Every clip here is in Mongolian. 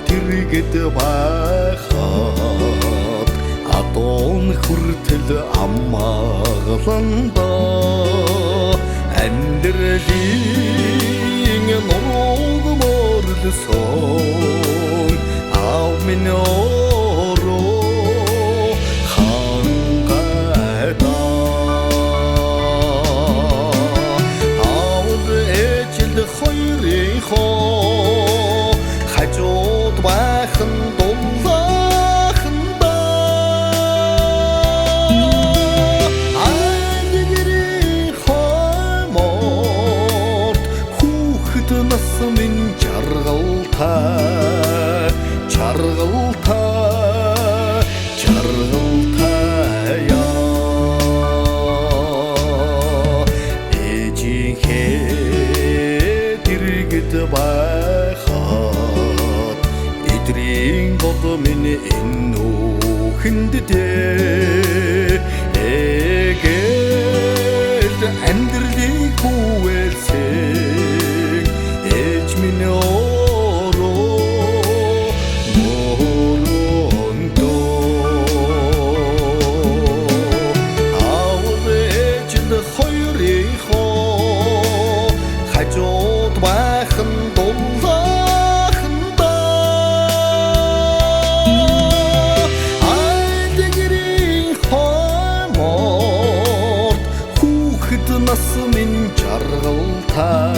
тэргэд байхад адуун хүртэл аммагланда амьдралын нурууг мөрлсөн аав минь ороо хангайда аав ээжил хоёрын хоо хажууд байхан дулааханда айлгэрийн хойморт хүүхэд нас минь жаргалтай ээжийнхээ дэргэд байхад эдрийн гол минь энэ үхэнд дээр ээгээд амьдралыг хүвэлсэн ээж минь хажууд байхан дулааханда айлгэрийн хойморт хүүхэд нас минь жаргалтай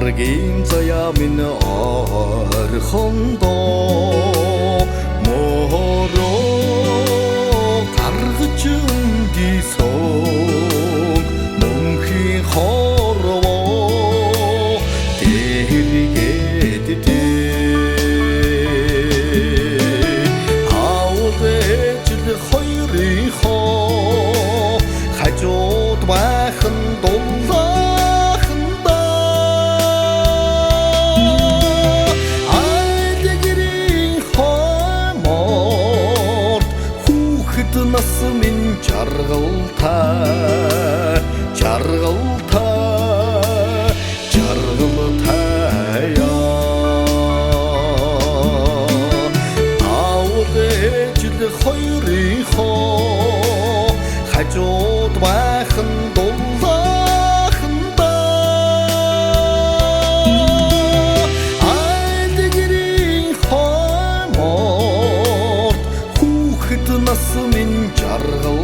ургийн заяа минь орхондоо мороо гаргаж өндийсөн мөнхийн хорвоо тэргээд аав ээжил хоёрын хоо хажууд байхан нас минь жаргалтай аав ээжил хоёрын хоо хажууд байхан дулааханда айлгэрийн хойморт хүүхэд нас минь жаргалтай